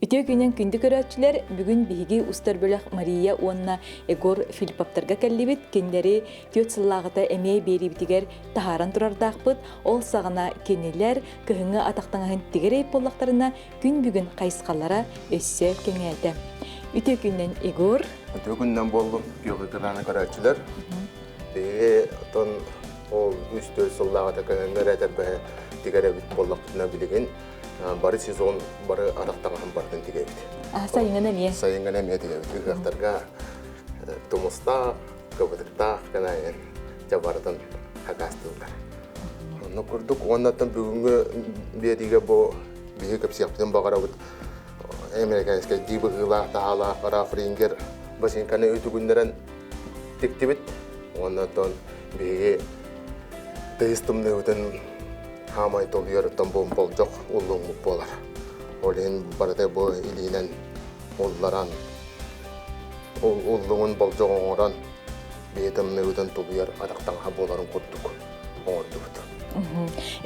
Ütüö günен kündü körötçüler bugün bihigi Устарбөлөх Мария Уонна Егор Филипповтарга келлибит, кендери төт сыллағыта эмей берибитигер тахаран турардақпыт, ол сағына кенелер кыһыңы атақтаңағын тигерей поллақтарына күн бүгін қайысқалара өссө кеңейді. Ütüö günен Егор. Ütüö günden boldu göğütürlerine körötçüler. Bege ton ол үстө сыллағыта кыһыңы рәтәбі тигеребит поллақтарына билеген бары сезон бары атақтаңағын бардын тигеребит. Сайыңын әме? Сайыңын әме тигеребит. Үгіқтарға тумыста, көбітікта, кәнайын жабардын хакастылдар. Оны көрдік, оннаттан бүгінгі беріге бұл бейі көпсияқтен бағара бұд Американскай дибі ғыла, тағала, қара фрингер басынканы өті күндерін тектебет. Оннаттан бейі тейстімді өтін хамай толуярыттан бұл бол жоқ, ұлың мұп болар. Олен барыдай бұл илинен ұлларан, ұллыңын бол жоқ оңыран бейтімні өтін толуяр атақтанға боларын құттық оңырды бұд.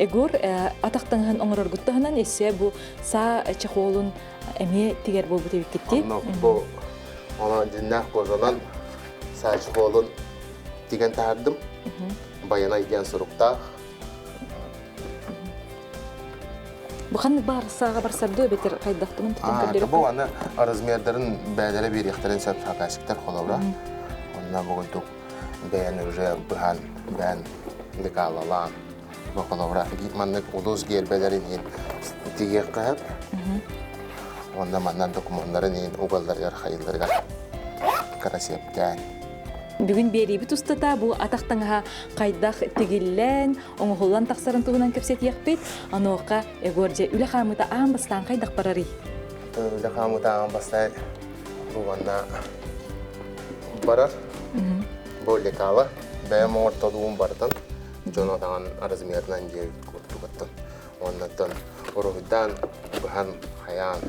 Егор атақтанған оңырар құттығынан есе бұл са чақуолын әме тегер бол бұд өйіп кетті? Бұл ona dinnak bozanan saçı olun digen tardım. Bayana igen sorukta. Bu qanday bar sağa barsardı beter qaydaxtımın tutun köldürüp. Bu ana razmerlerin bədələ bir yaxtарын səb haqaşıqlar qolavra. Ondan bugün tuk bəyan öje bıhan bəyan likalalan. Bu qolavra gitmanlık uluz gelbələrin diger qab. Ondan mandan dokumentların ugallar yar xayıllarga karaseptən. Бүгін берейбі тұстата бұл атақтаңға қайдақ тегіллән, оңғылан тақсарын тұғынан көпсет еқпет, ануаққа Егорже үлі қамыта ағын бастан қайдақ барары? Үлі қамыта ағын бастан бұғанда барар. Бұл лекалы, бәйім орталуын бардын. Жонатаған аразмерінен жер көрттігіттін. Оннаттан ұрығыдан бұған қаян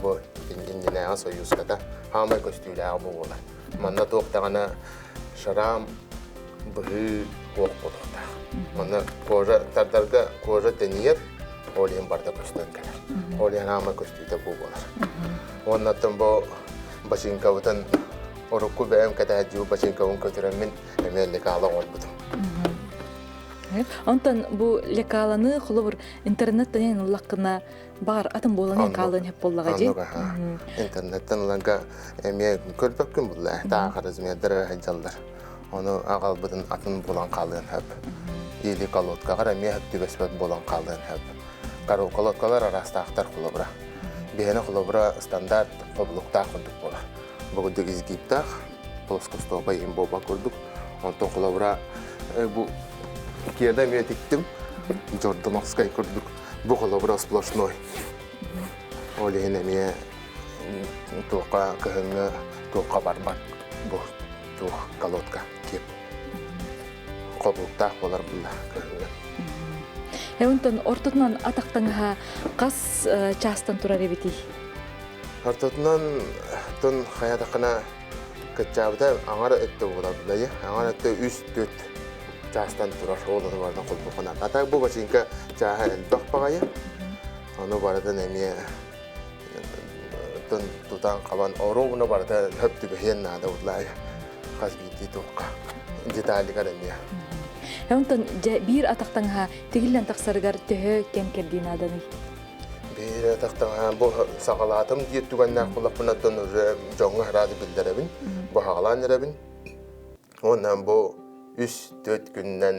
бұл индинәға союзқата хамай көстүйлі ағы болар. Манда тоқтағана шарам бұғы оқ болықта. Мында кожа тардарға кожа тәнiyер олен барда көстен кәлер. Олен хамай көстүйлі болар. Оннаттан бұл башинка бұтын ұрыққы бәйім кәтәжі башинка ұн көтіріммен әмелік ала ол бұтым. Онтан бұл лекаланы құлы бір интернеттен ұлаққына бар атын боланы лекалын хеп болаға жей? Интернеттен ұланға әме көрбәк күн бұлла. Тағы размердері әйжалдар. Оны ағал бұдың атын болан қалын хеп. Елі колодкағар әме хеп түбәспәт болан қалын хеп. Қару колодкалар арастақтар құлы бұра. Бейіні құлы бұра стандарт қобылықтақ құндық болар. Бүгіндік ізгейптақ, плоскостопа ең боба көрдік. Онтан құлы бұра Керді мен тіктім, жорды мақсқай көрдік. Бұл қолы бұра сплошной. Олейін әме тоққа кіғіңі тоққа барбат. Бұл тоқ колодка кеп. Қобылықтақ болар бұлда кіғіңі. Онтан ортотынан атақтаңға қас частан тұрар ебеті? Ортотынан тұн қаядақына күтчабыда аңар өтті болады. Аңар өтті үст-төт. Частан турар олары бардың қолбуқына. Атақ бұл башынка жаға әлбақ бағайы. Оны барыдан әме тұтан қабан орауына барыда хөпті бөхен нада ұрлай. Қаз бейді тұққа. Деталігар әме. Онтан бір атақтаңға тегілен тақсарығар төхі кен кердейін аданы? Bir атақтаңға бұл сағалатым дейт түгеннәк бұлақ бұнаттан жоңға ғырады білдірәбін. Бұл хағалан әрәбін. Оннан бұл 3-4 күннен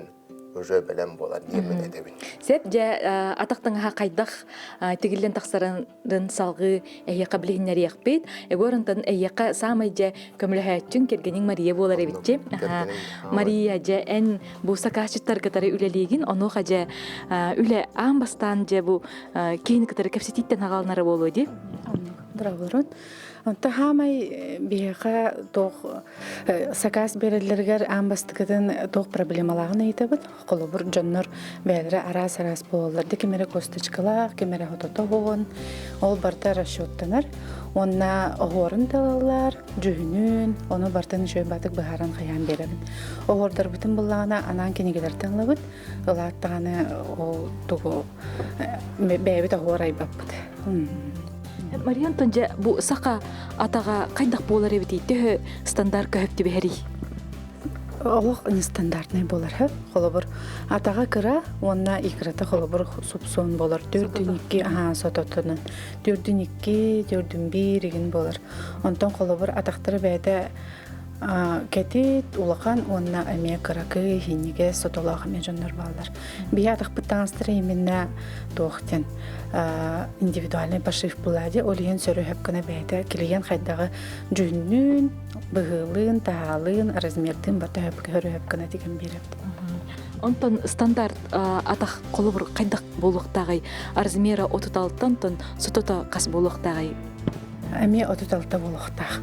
уже бәлем болар деймін әдебін. Сәп, атақтыңға қайдақ тегілден тақсарының салғы әйеқа білігінер еқпейд. Егорынтан әйеқа самай жа көміліғәтчін кергенің Мария болар әбітче. Мария жа ән бұл сақашыттар қытары үлелеген, онуға жа үлі аң бастан жа бұл кейін қытары кәпсететтен ағалынары болу де? Дұрағылырын. Онта хамай бейға тоқ сакас берелергер амбастығыдың тоқ проблемалағын айтабыд. Қолы бұр жоннор бәлірі арас-арас болыларды. Кемері костычкалақ, кемері хотото болын. Ол барда расчеттанар. Онна оғорын талалар, жүхінін, оны бартын жөй батық бұхаран қаян беремін. Оғордар бұтын бұлағына анан кенегелер таңлабыд. Олаттағаны тұғы бәйбіт оғор айбап бұд. Мариан тонжа бу сака атага кайдак болар эбити тө стандарт көптү бери. Олох нестандартный болар ха. Холобур атага кыра, онна икрата холобур супсон болар. 4-2 сототунун. 4-2, 4-1 деген болар. Онтон холобур атактары бәйдә кетит улахан онна әме кыракы хинниге сотолага межоннор балдар. Бия атакпыттаңстыры именно тоқтен индивидуальный пошив булади, олиен сөрөһөп кына бәйдә килеген хайдагы жүннүн, быгылын, таалын, размердин бата хөп кына деген берет. Онтон стандарт атак колобур кайдак болуктагы размера 36-тан тон сотото кас болуктагы. Әме 36 болуктаг.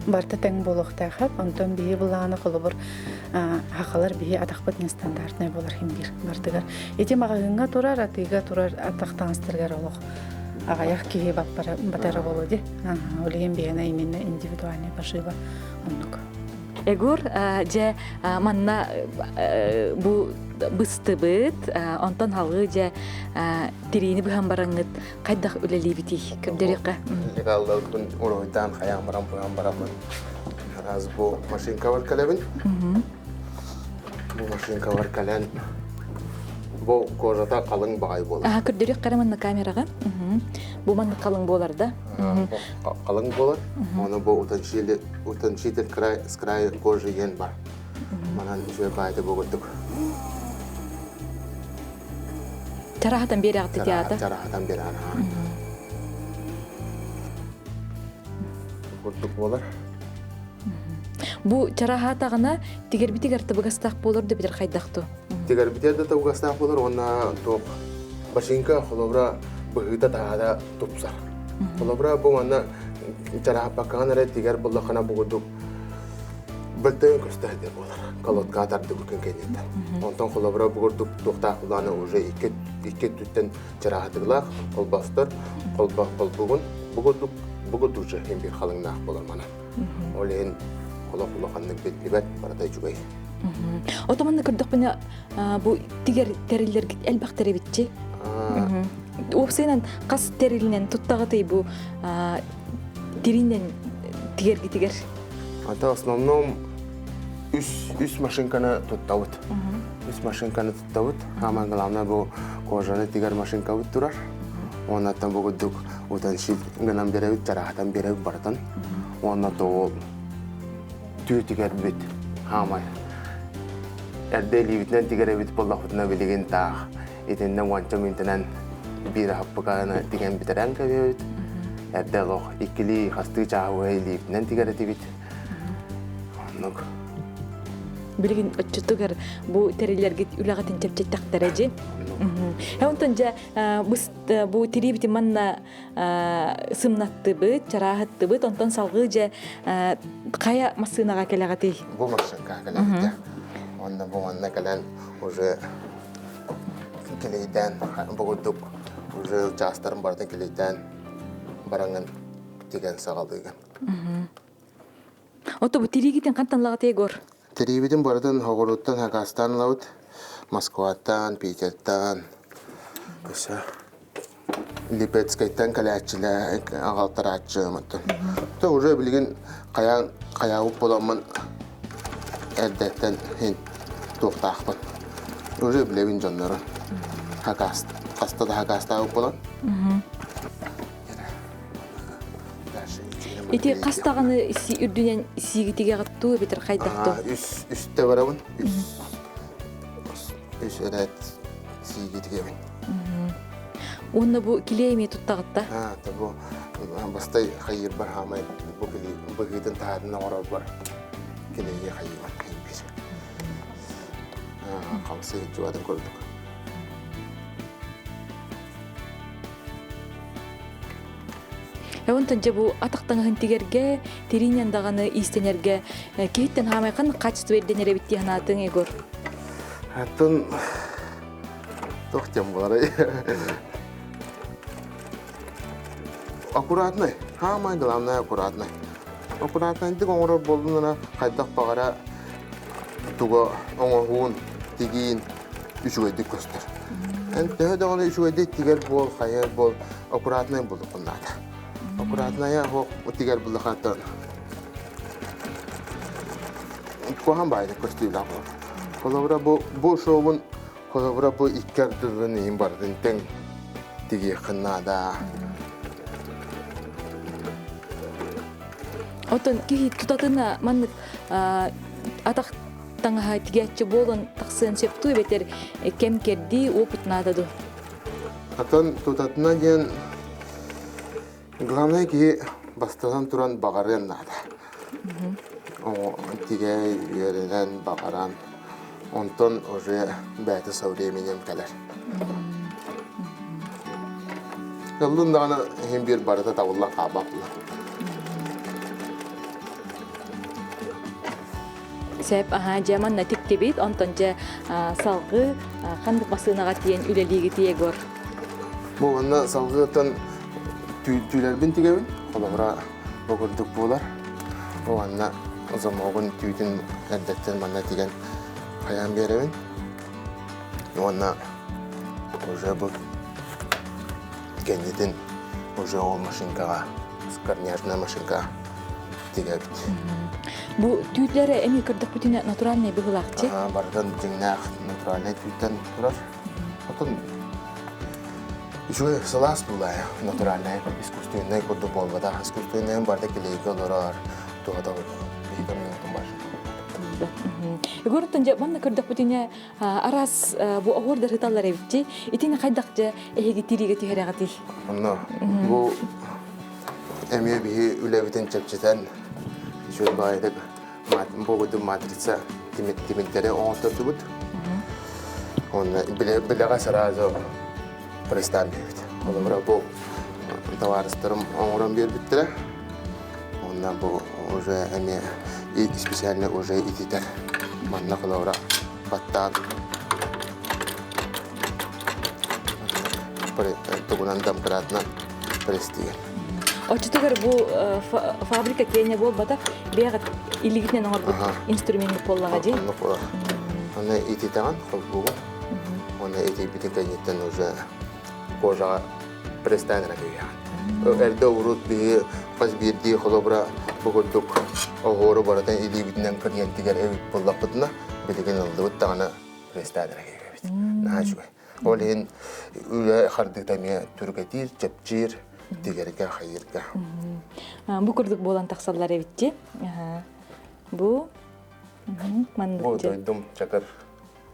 Барта тең болуктагы, онтон бие буланы колобур хакалар бие атакпыт нестандартный болар химбир бартыгар. Эти магагынга турар, атыга турар атактаңстыргар олох. Агаяк кие баппара батара болуди. Олиен биена именно индивидуальный пошива оннук. Эгор же манна бу быстыбыт, онтон халгы же тирини быхан бараңыт кайдак үлелибити кемдерика. Легалда күн уройдан хаян барам барам. Аз бу машинка бар калебин. Бу машинка бар кален. Бу кожата калың багай болот. Көрдөрүк караманна камерага. Бу манна калың болар да. Калың болот. Оны бу утончитель с края кожи ен бар. Манан уже байды боготтук. Чарахатан бери агты театр. Чарахатан бери ана. Боготтук болар. Бу чарахатагына тигербитигер табыгастак болор деп бир кайдакту. Тигербитер табыгастак болор, онна ток башинка холобра быгыта таада тупсар. Холобра бу манна чарахапакана тигер боллахана боготтук. Бөлтөн көстөрдө болар. Колотка тарды бүкөн кенетте. Онтон холобра боготтук токта куланы уже икки түттен чарахатыглак, колбастыр, колбак болгон боготтук уже хембир халыңнак болар мана. Олен колоқулаханны бет баратай жүгай. Отоманны көрдік біне бұл тигер тәрелерге әлбақ тәребетчі. Опсайнан қас тәрелінен тұттағытай бұл тиринен тигер. Ата основном үс машинканы тұттауыт. Үс машинканы тұттауыт. Аман главна бұл кожаны тигер машинка бұт тұрар. Онаттан бұғыддық ұтан шит ғынан береуіт, жарақтан береуіт баратан. Онатты ол түйі тигер бет. Амай. Әрдейлі бітінен тигер бет болдақытына білеген тақ. Етінден уанча мүнтінен бір хаппықаны деген бітірен көбеуіт. Әрдеғық икілі қасты жағуы бітінен тигер бет. Онық. Білген өтчүтігер бұл тәрелерге үлағатын чепчеттақ дәрәжі. Онтон жа бұл тиребіті манна сымнатты бұд, жарағытты бұд, онтон салғы жа қая масынаға кәліғаты? Бұл машинка кәліғаты. Онда бұл манна кәлін уже келейден, бұғыдық уже жастарын бардың келейден бараңын деген сағалдыған. Ото бұл тирегетін қантанлағаты егор? Тиребитин бардын Хогоруттан, Хакастан лаут, Москваттан, Питерттан, көсі Липецкайттан кәләтчілі, ағалтаратчы ұмыттын. То уже білген қаяуып боламын әрдеттен тоқтақпын. Уже білебін жонлары. Қастада Хакастауып болам. Эти қастағаны үрдінен сигітеге ғатту бетір қайдақты? Үсті барабын. Үс әрәт сигітеге бін. Оны бұл келейме тұттағытта? Бұл бастай қайыр бар хамай. Бұғыдың тағадына орау бар. Келейге қайыр бар. Қамсы жуадың көрдік. Онтон же бұл атақтаңығын тигерге, теринендағаны истенерге кейттен хамайқан качество ерденер бітті ханатын егор? Атын тоқтем болар. Аккуратный. Хамай главное аккуратный. Аккуратный дик оңырыр болдыңына қайдақ бағара туға оңырғуын тегейін үшігейдік көстір. Әнтігі дағаны үшігейдік тигер бол, қайыр бол, аккуратный болдық бұндады. аккуратная хо утигер булахатан. Кохан байда костюла хо. Колобра бу шоун колобра бу иккер дурын им бардын тең тиги хыннада. Отон ки тутатына маннык атак таңга тигәтче болон таксын септу бетер кем керди опыт нададу. Атан тутатына ден главное ки бастан туран багарен нада. О тиге еренен багаран. Онтон уже бәті со временем калар. Яллындағына хем бир барыта тавылла қабапла. Сәп жаман натик тебет, онтон жа салғы қандық басынаға тиен үлелігі тиегор. Бұл анна салғыттан түйлербін тегебін, қолағыра бұғырдық болар. Бұл анна ұзамағын түйдің әрдеттен манна теген қаян беребін. Онна уже бұл кәнетін уже ол машинкаға, скорняжная машинка тегебіт. Бу түйтлері әме кірдік бүтіне натуральный бұғылақты? Бардан жеңнәқ натуральный түйттен тұрар. Отын еще салас была натуральная, искусственная, куда полвода, искусственная барда келейка олорар, туғада бейгам минутын бар. Игортон жа манна кырдак бүтүнө арас бу огордар хыталар эбитти итине кайдак жа эһиги тириге тихерагати. Онно бу эме би үлебитен чепчетен жөн байдык богуду матрица тимиттере оңтурдубут. Онна билега сразу пристан бебит. Олора бу товарыстарым оңрон бербиттер. Онна бу уже эме и специально уже идитер. Манна колора баттан. Тугунан дампратна престиген. Очтогар бу фабрика кене бол бата бегат илигитен оңор бу инструмент боллага же. Аны идитаган колбу. Оны идибите кенеттен уже кожа престанера кея. Элде урут би пасбирди холобра бугурдук огору баратан илибитнен клиенттигер эвит боллапытына билеген алдыбыт тагана престанера кея. Нажуй. Олин үле хардытаме түргетир, чепчир дигерге хайырга. Бу курдук болан таксаллар эбитти. Бу мандык. Бу дойдум чакыр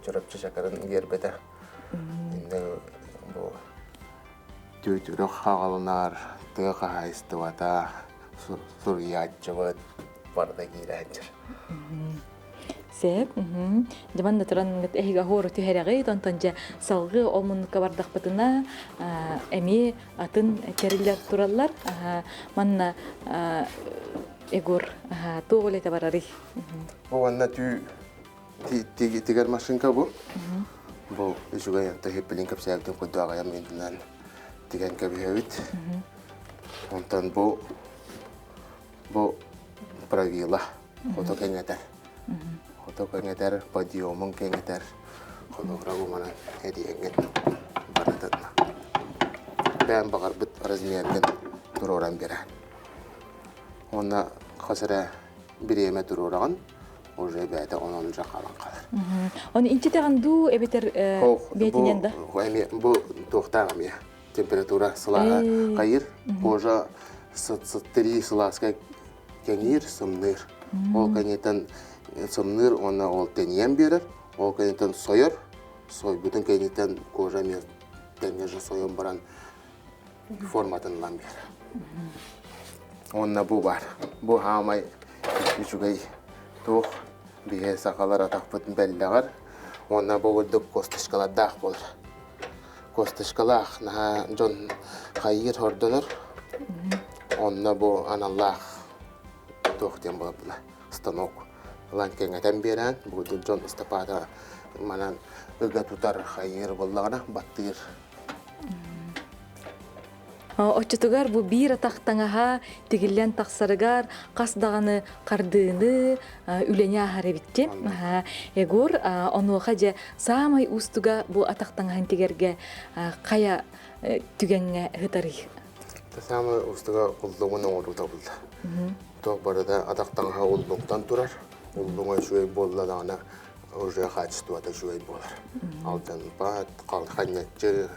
чорапчы чакырын гербете. Инде бу түйтүрө хагалынар, тыга хайстыбата, сурьячыбыт барда кирәчер. Сеп, жаманда туран эһиге хору тиһерәгәй тонтонжа салгы омунка бардак бытына эми атын керилер тураллар. Манна эгор тоголете барари. Бу анна тигер машинка бу. Бу ижуга янта хеппелин капсаябдын кудуага ямендинан тиген кабиһэбит. Онтан бу правила фото кеңетер. Фото кеңетер, подиомун кеңетер. Холографу манан эдиенген барататна. Бән багар бит размерген туроран берен. Онна хасыра биреме турораган уже бәте онон жакалан калар. Оны инчитеган ду эбетер бетиненда. Бу тохтагам я. Температура сылага кайыр, кожа 3 сыласка кеңир, сымныр. Ол кенетен сымныр, оны ол теньен берер, ол кенетен сойыр, бүтін кенетен кожа мен тенежі сойын баран форматын лан берер. Онна бу бар. Бу хамай үшігей тух бие сақалар атақ бұтын бәлләғар. Онна бу өдіп костышкалар дақ болыр. Костышкалақ жон қайыр хордоныр. Онна бу аналлақ тоқтен болып бұла. Станок. Лан кеңетен берен, бұды жон істапада манан үгі тұтар қайыр болағына баттыр. Очтугар бу бир атактаңаха тигиллен таксарыгар касдаганы кардыны үленя харебитте. Егор онуха же самай устуга бу атактаңахан тигерге кая түгенге хытары. Тасамы устыга уллугун оңору табылды. Ток барада атактанга уллуктан турар. Уллуңа жуй болладана уже качеството жуй болар. Алдан бат, калханятчы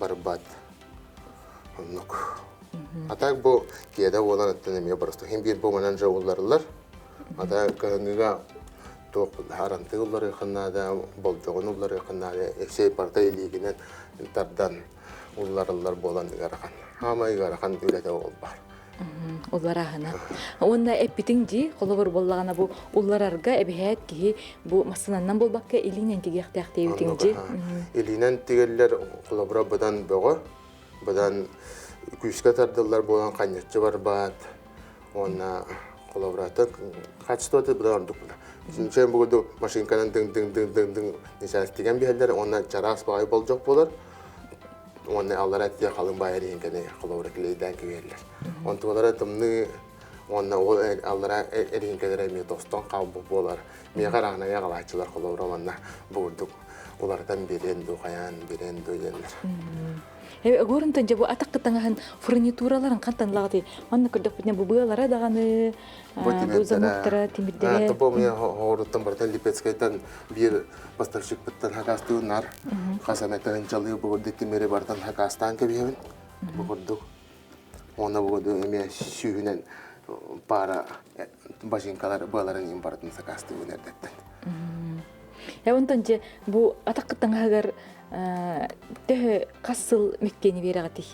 барбат. Онук. Атак бу кеда болан аттанеме барысты. Хем бир болганан жауларлар. Ата каңыга ток харанты уллар якыннада, болжогон уллар якыннада, эксей парта илигинен тардан улларлар болан дигархан. Хамай гархан үлете ол бар. Уларахана. Онда эпитин ди колобор боллагана бу улларарга эбехет ки бу масынаннан болбакка илинен тигехтехте үтинди. Илинен тигеллер колобора бадан бого. Бадан күскә тардылар болан канятчы бар бат. Онна колобората качтоты бадан дукла. Синчен бугу машинканан дың нисастиган бихеллер онна чарас бай болжок болар. Онны аллар әтте қалың байыр енгені қолауыры келейден кегерлер. Онтуалары тымны онна ол аллара әреңкелер әме достан қалбы болар. Меғар ағына яғалайчылар қолауыры онна бұғырдық. Олардан беренді, қаян беренді өйенлер. Горынтан жабу атақ қытаңахан фурнитураларын қантан лағды. Онна күрдік бітіне бұл бұғалара дағаны бұзамықтара темірдері. Табу мен ғорыттан бартан Липецкайдан бір поставщик біттен хакасты ұнар. Қасаметтен жалығы бұғырды темері бартан хакастан кәбеймін. Бұғырдық. Оны бұғырды әме сүйінен пара башинкалар бұғаларын импортын хакасты өнердеттен. Онтан же бұл атақ қытаңағар төхі қасыл меккені бері ғати?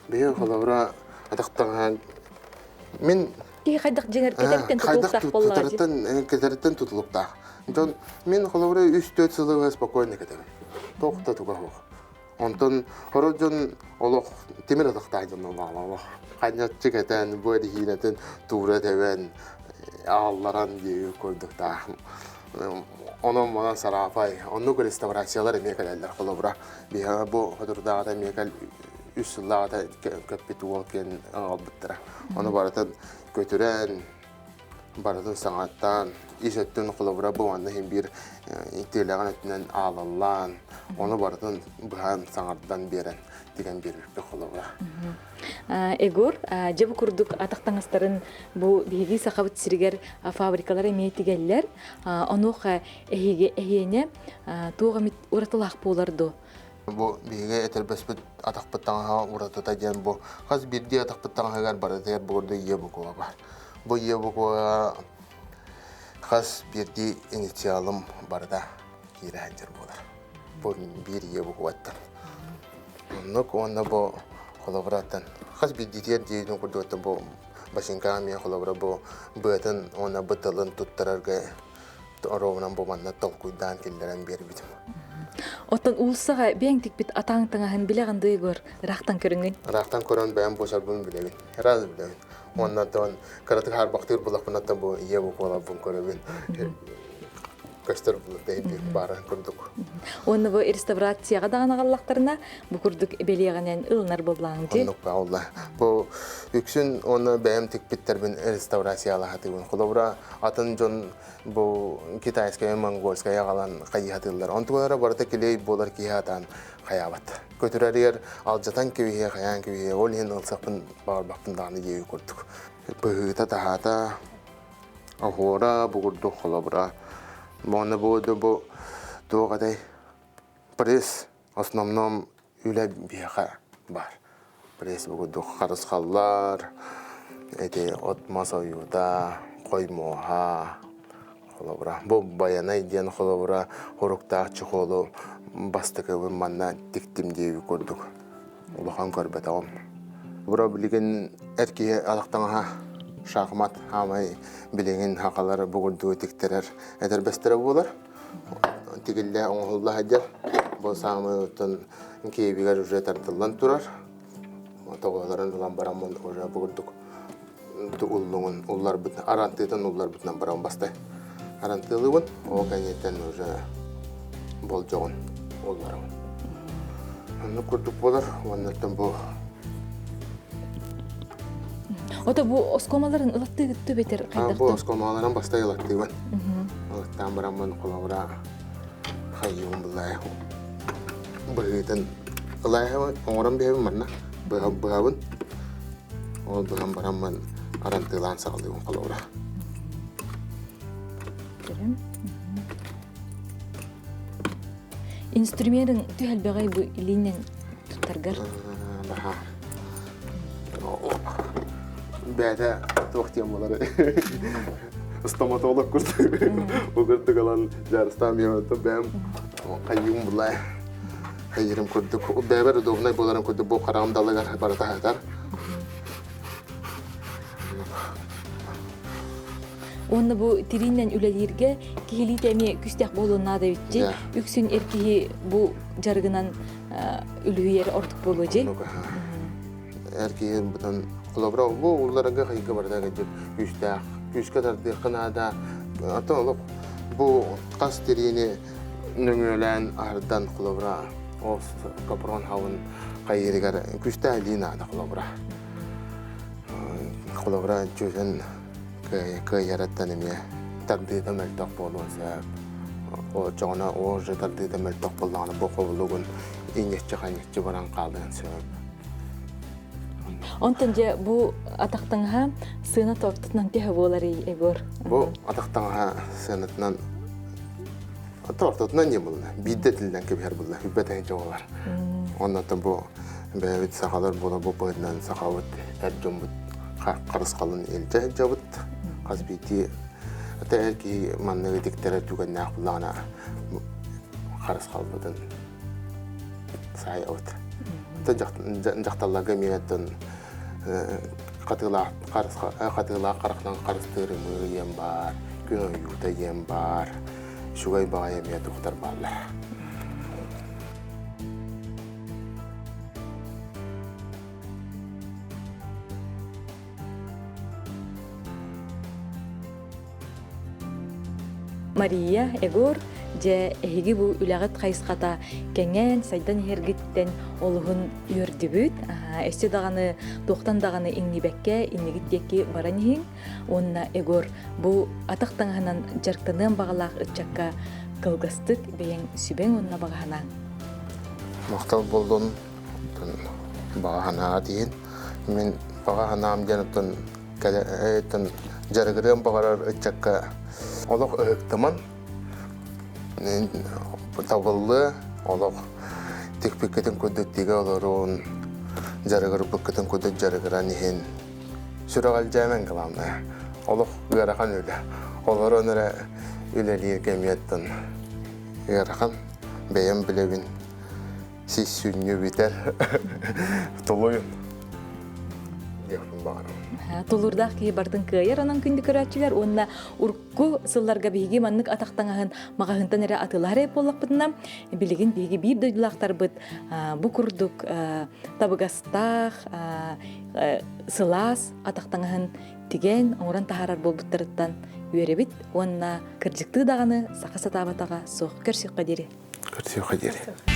Бейі қолауыра атақтанған мен Тихи қайдақ жеңер кетерттен тұтылықтақ болға же? Кетерттен тұтылықтақ. Мен қолауыра 3-4 сылығы спокойны кетемін. Тоқта тұға хоқ. Онтан хоры жон олық темір атақтақ жон олағылығы. Қайнатчы кетен, бөйді хейнетін тура тәуен ағаларан дейі көрдіктақ. Onun bana sarafay, onu da restorasyonlar emeklerler kolabora. Bir bu hadırda emekler üstüllerde kapitualken albattıra. Onu baratan götüren, baratan sanattan, işettiğin kolabora bu anda hem bir intelegan ettiğinden ağlanan, onu baratan buhan sanattan beren diyen bir kolabora. Egor, jabı kurduk ataqtаңыстарын bu bihi saqabıt sirger fabrikalara meytigeller. Onu ehiyene tuğamit uratılaq bolardı. Bu bihi etelbesbet ataqbıttağa uratıda gen bu. Qaz birdi ataqbıttağa gar barada burada ye bu kowa var. Bu ye bu kowa qaz birdi inisialım barada kirahancer bolar. Bu bir ye bu kovattan. Onda bu kolaboratan. Qaz birdi diye deyinin kurduvattan bu başınkamiya kolabora bu bıtın ona bıtılın tuttararga Rovnan bu manna tolkuydan kelleren beri bitim. Otan ulsağa ben tik bit atang tangahan bilegan duygor raqtan körüngün. Raqtan koran ben boşar bunu bilegin. Herhalde bilegin. Ondan ton karatık har baktır bulak bundan bu ye bu kola bun körüngün. Kaçtır bulak deyip bir baran kurduk. Onu bu restauratsiyaga dağına gallaqtarına bu kurduk beleganen ılnar boblağın di. Onluk Allah. Bu yüksün onu benim tik bitter bin restaurasiyalı hatı. Kolabora atın jon bu Kitayskaya, Mongolskaya qalan qayyahatıllar. Ontulara barata kiley bolar kiyatan qayabat. Götürer yer aljatan kiwihe qayan kiwihe ol hen alsaqın barbaqın dağını yeyi kurduk. Bıhıta tahata ahora bu kurduk kolabora. Bana bu doğaday pres основном üle biha var. Pres bu kurduk qarısqallar, ete ot masayuda, qoymoha kolabora. Bu bayanay diyen kolabora horukta çıkolu bastıkı manna diktim diye gördük. Uluhan körbetağım. Bura bilgin erkeğe alaqtanaha şahmat hamay bilgin haqaları bugurduğu diktirer. Eder bestere bular. Tigille oğullah eder. Bu sağımı ötün keybigar ücret artıldan turar. Toğaların ulan baramın oraya bugurduk. Ulluğun, ullar bütün, arantıdan ullar bütün baram bastı. Arantılığın, o kanyetten уже bolcoğun, ullarım. Onu kurduk bular, onlardan bu. Ota bu oskomaların ılattığı güttü beter Bu qaydaktı. oskomaların bastı yılattığın. Ilattan baramın kulağına hayyum bulayı. Bıhıdan, ılayı oğran bir evim var na, bıhavın. Ол бұдан барамын арантылан сағылығын қалауыра. Көрем. Инструментин түһэлбэгэй бу илинен туттаргар. Баха. Бәді тоқтем олары. Стоматолог күрді. Бұғырды қалан жарыстан меметті бәм қайым бұлай. Қайырым көрдік. Бәбір ұдобынай боларын көрдік. Бұл қарағымдалығар барата хатар. Онны бу тиринен үлелерге кихили теме күстәк болуна да битти. Үксүн эркиһи бу жаргынан үлүер ортук болуҗи. Эрки бутан колобра бу уларга хайга барда гыҗып күстәк. Күскә тарды кынада. Атолык бу кас тирини нөңөлән ардан колобра. Ос капрон хавын кайыргар күстә лина да колобра. Колобра жүзен que yaratan emye taqdida meltoq bolsa o jona o je taqdida meltoq bolana bu qovlugun ingetçi xanetçi baran qaldan sebep. Онтонже бу атактаңга сына тортутнан теһе болар эгор. Бу атактаңга сынытнан тортутнан не булна. Бидде тилден кебер булна. Хүббетен жолар. Оннан бу бәвит сахалар була бу бойдан сахават әрҗөмбүт қарыс қалын елде жабыт. Қазбети тәлки манны диктәре түгән нәхлана қарыс қалбыдан сай аут. Та жақталларга миятын қатыла қарақнан қарыстыры ем бар, күн юта ем бар, шугай бағай мия тухтар барлар. Мария эгор же эһиги бу үләгәт хайсқата кеңен сайдан хергиттен олуһун үрдүбүт. Эсте даганы тоқтан даганы иңнибекке иннигиттеки бараниһин. Онна эгор бу атактаңганан жарктанын багалак ычакка кылгыстык бейен сүбең онна багана. Мактал болдун багана дейин. Мен баганам жанытын калетен жаргырым багарар ычакка олох ыктыман. Табылы олох текпеккетен көдөттеге олорун жарыгыр бөккетен көдөт жарыгыран ихин сүрагал жаймен каламна. Олох ыарахан үле. Олорун ыра үлелиер кемияттан ыарахан бәйем білебин сис сүнню битер толойын. Яхын бағарам. Тулурдах ки бардын кыйыр анан күндү көрөчүлөр онна урку сылларга биги маннык атактаңагын магагынтан эре атылары боллакпытына билигин биги бир дойлактар быт бу курдук табыгастах сылас атактаңагын тиген оңран тахарар болбуттарыттан үйребит онна кыржыкты даганы сака сатабатага сок көрсөк кадери. Көрсөк кадери.